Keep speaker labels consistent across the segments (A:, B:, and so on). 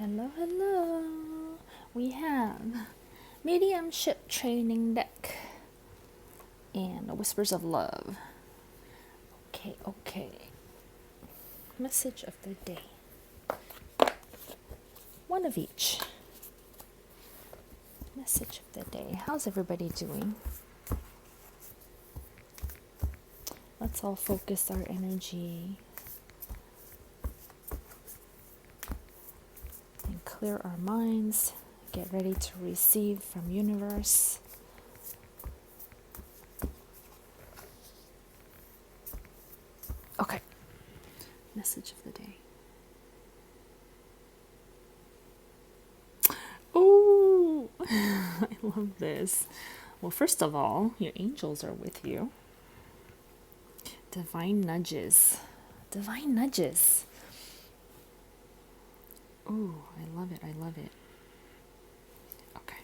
A: Hello, hello. We have Mediumship Training Deck and Whispers of Love. Okay. Message of the day. One of each. Message of the day. How's everybody doing? Let's all focus our energy and clear our minds. Get ready to receive from universe. Okay. Message of the day. Oh, I love this. Well, first of all, your angels are with you. Divine nudges. Divine nudges. Ooh, I love it. Okay.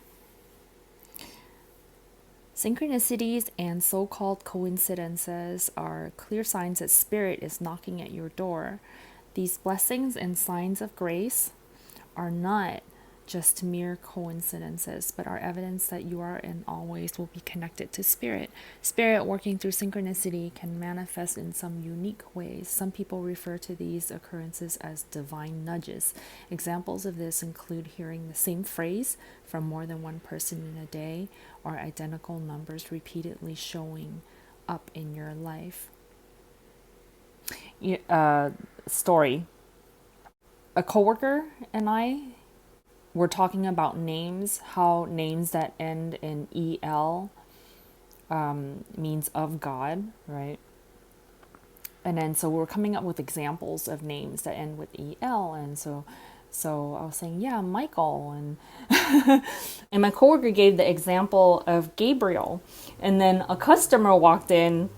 A: Synchronicities and so-called coincidences are clear signs that spirit is knocking at your door. These blessings and signs of grace are not just mere coincidences, but are evidence that you are and always will be connected to spirit. Spirit working through synchronicity can manifest in some unique ways. Some people refer to these occurrences as divine nudges. Examples of this include hearing the same phrase from more than one person in a day, or identical numbers repeatedly showing up in your life. Story. A coworker and I we're talking about names, how names that end in EL means of God, right? And then so we're coming up with examples of names that end with EL, and so I was saying, yeah, Michael, and and my coworker gave the example of Gabriel, and then a customer walked in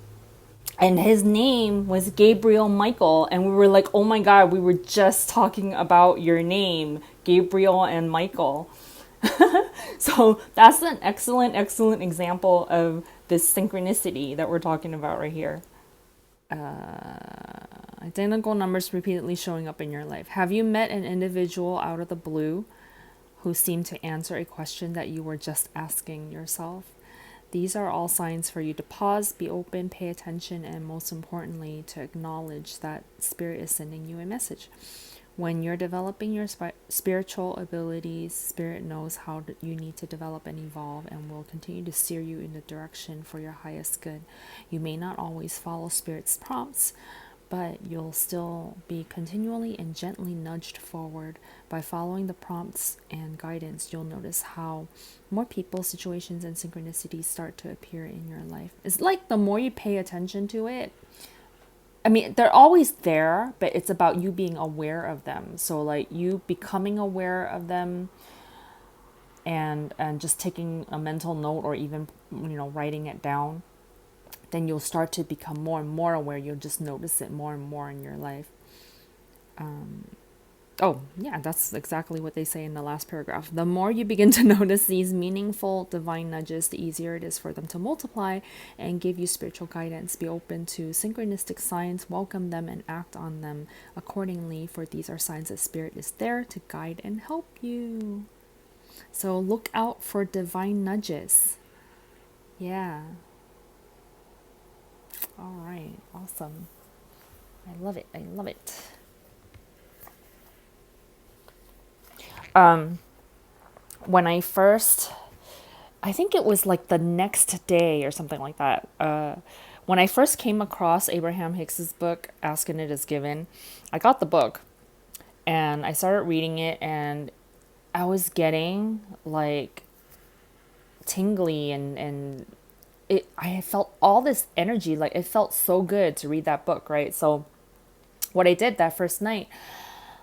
A: and his name was Gabriel Michael, and we were like, oh my God, we were just talking about your name, Gabriel and Michael. So that's an excellent example of this synchronicity that we're talking about right here. Identical numbers repeatedly showing up in your life. Have you met an individual out of the blue who seemed to answer a question that you were just asking yourself? These are all signs for you to pause, be open, pay attention, and most importantly, to acknowledge that Spirit is sending you a message. When you're developing your spiritual abilities, Spirit knows how you need to develop and evolve, and will continue to steer you in the direction for your highest good. You may not always follow Spirit's prompts, but you'll still be continually and gently nudged forward. By following the prompts and guidance, you'll notice how more people, situations, and synchronicities start to appear in your life. It's like the more you pay attention to it, I mean, they're always there, but it's about you being aware of them. So like you becoming aware of them, and just taking a mental note, or even writing it down, then you'll start to become more and more aware. You'll just notice it more and more in your life. Oh, yeah, that's exactly what they say in the last paragraph. The more you begin to notice these meaningful divine nudges, the easier it is for them to multiply and give you spiritual guidance. Be open to synchronistic signs, welcome them, and act on them accordingly, for these are signs that Spirit is there to guide and help you. So look out for divine nudges. Yeah. All right. Awesome. I love it. When I think it was like the next day or something like that. When I first came across Abraham Hicks's book, Ask and It Is Given, I got the book and I started reading it, and I was getting like tingly, and I felt all this energy. Like it felt so good to read that book, right? So what I did that first night,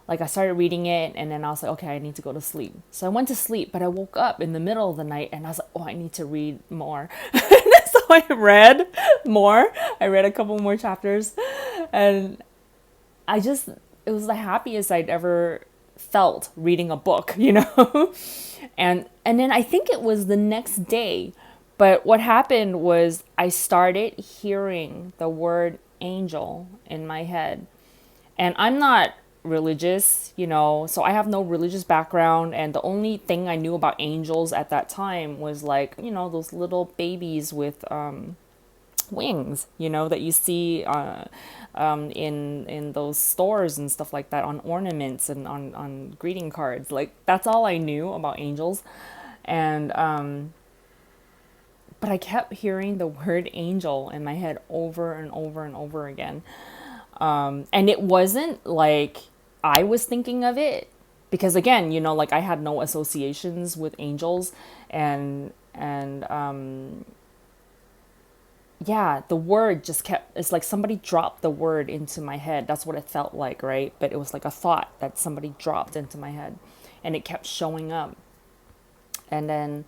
A: like I started reading it, and then I was like, okay, I need to go to sleep. So I went to sleep, but I woke up in the middle of the night and I was like, oh, I need to read more. So I read more. I read a couple more chapters, and it was the happiest I'd ever felt reading a book, and then I think it was the next day. But what happened was I started hearing the word angel in my head. And I'm not religious, you know, so I have no religious background, and the only thing I knew about angels at that time was like, you know, those little babies with wings, you know, that you see in those stores and stuff like that, on ornaments and on greeting cards. Like, that's all I knew about angels. And but I kept hearing the word angel in my head over and over and over again. And it wasn't like I was thinking of it, because again, you know, like, I had no associations with angels, and yeah, the word just kept, it's like somebody dropped the word into my head. That's what it felt like, right? But it was like a thought that somebody dropped into my head, and it kept showing up. And then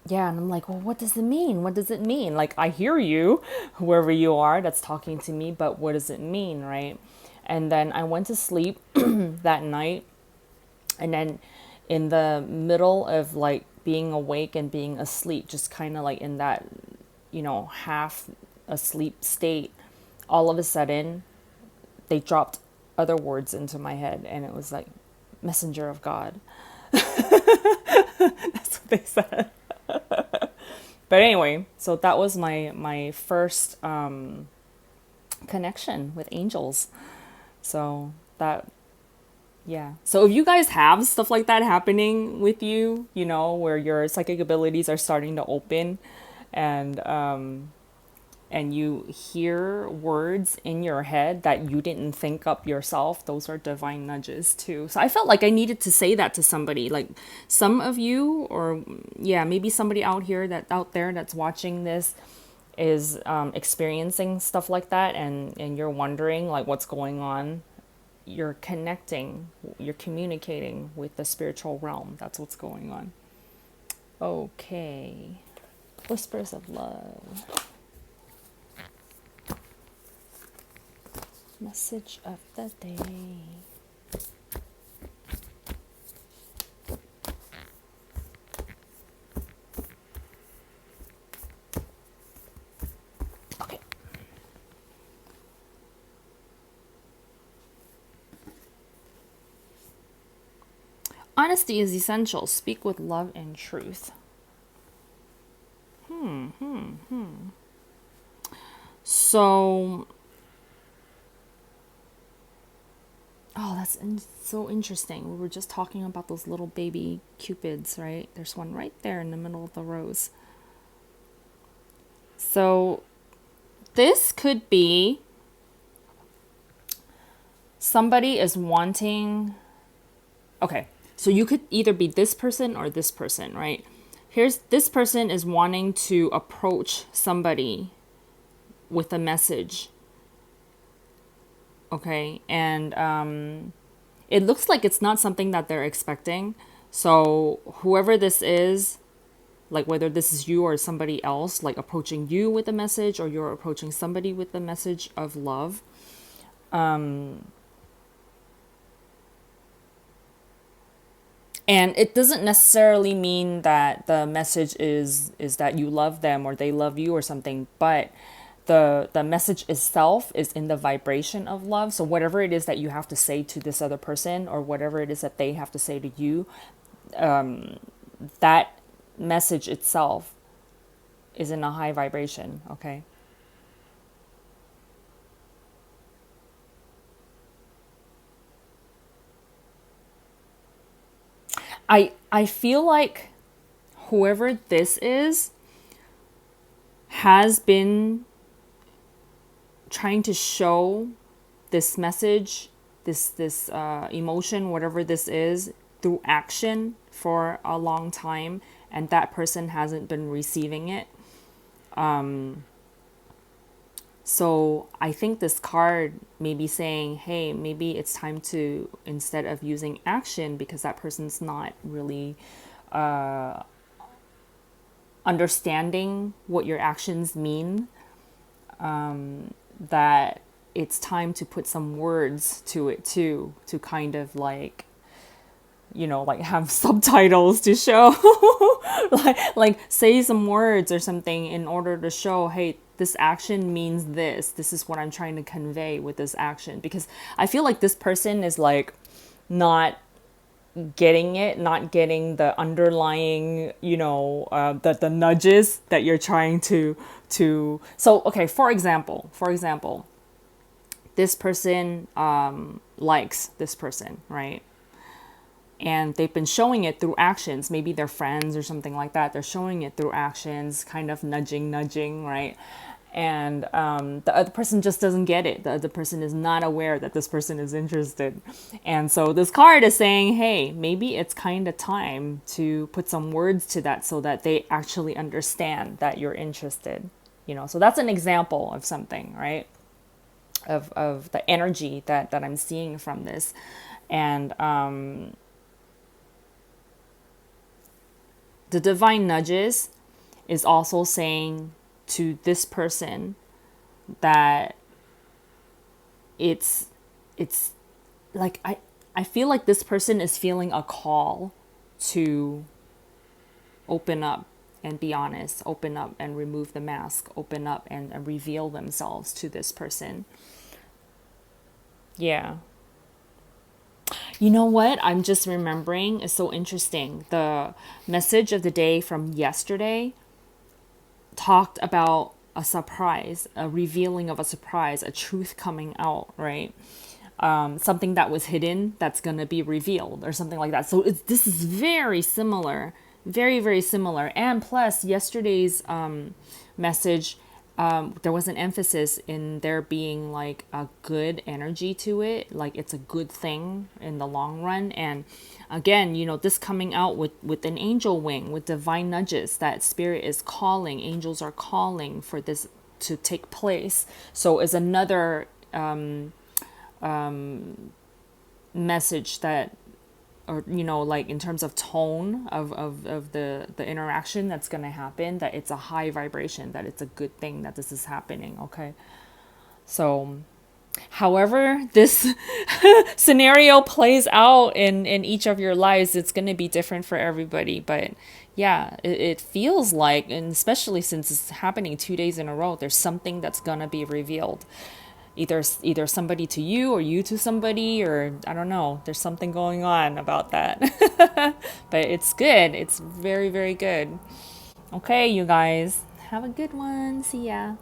A: yeah, and I'm like, well, what does it mean? What does it mean? Like, I hear you, whoever you are that's talking to me, but what does it mean, right? And then I went to sleep that night, and then in the middle of like being awake and being asleep, just kind of like in that, you know, half asleep state, all of a sudden they dropped other words into my head, and it was like, messenger of God. That's what they said. But anyway, so that was my first connection with angels. So that, yeah. So if you guys have stuff like that happening with you, you know, where your psychic abilities are starting to open, and you hear words in your head that you didn't think up yourself, those are divine nudges too. So I felt like I needed to say that to somebody, like some of you, or yeah, maybe somebody out there that's watching this is experiencing stuff like that, and you're wondering like what's going on. You're connecting, you're communicating with the spiritual realm. That's what's going on. Okay. Whispers of love. Message of the day. Okay. Honesty is essential. Speak with love and truth. So, oh, that's so interesting. We were just talking about those little baby cupids, right? There's one right there in the middle of the rose. So, this could be somebody is wanting. Okay, so you could either be this person or this person, right? Here's this person is wanting to approach somebody with a message. Okay, and it looks like it's not something that they're expecting. So whoever this is, like whether this is you or somebody else, like approaching you with a message, or you're approaching somebody with a message of love, and it doesn't necessarily mean that the message is that you love them or they love you or something, but the message itself is in the vibration of love. So whatever it is that you have to say to this other person, or whatever it is that they have to say to you, that message itself is in a high vibration. Okay. I feel like whoever this is has been trying to show this message, this emotion, whatever this is, through action for a long time, and that person hasn't been receiving it. So I think this card may be saying, hey, maybe it's time to, instead of using action, because that person's not really understanding what your actions mean, that it's time to put some words to it too, to kind of like, you know, like have subtitles to show, like say some words or something in order to show, hey, this action means this is what I'm trying to convey with this action, because I feel like this person is like not getting it, not getting the underlying, the nudges that you're trying to. Okay, for example, this person likes this person, right? And they've been showing it through actions. Maybe they're friends or something like that. They're showing it through actions, kind of nudging, right? And the other person just doesn't get it. The other person is not aware that this person is interested. And so this card is saying, hey, maybe it's kind of time to put some words to that so that they actually understand that you're interested. So that's an example of something, right? Of the energy that I'm seeing from this. And the divine nudges is also saying to this person that it's like I feel like this person is feeling a call to open up and be honest, open up and remove the mask, open up and reveal themselves to this person. Yeah. You know what? I'm just remembering, it's so interesting. The message of the day from yesterday talked about a surprise, a revealing of a surprise, a truth coming out, right? Something that was hidden that's going to be revealed or something like that. So this is very similar, very, very similar. And plus, yesterday's message, there was an emphasis in there being like a good energy to it, like it's a good thing in the long run. And again, this coming out with an angel wing, with divine nudges, that spirit is calling, angels are calling for this to take place. So is another message that, or like in terms of tone of the interaction that's going to happen, that it's a high vibration, that it's a good thing that this is happening. Okay, so however this scenario plays out in each of your lives, it's going to be different for everybody. But yeah, it feels like, and especially since it's happening 2 days in a row, there's something that's going to be revealed, either somebody to you or you to somebody, or I don't know, there's something going on about that. But it's good, it's very, very good. Okay, you guys, have a good one. See ya.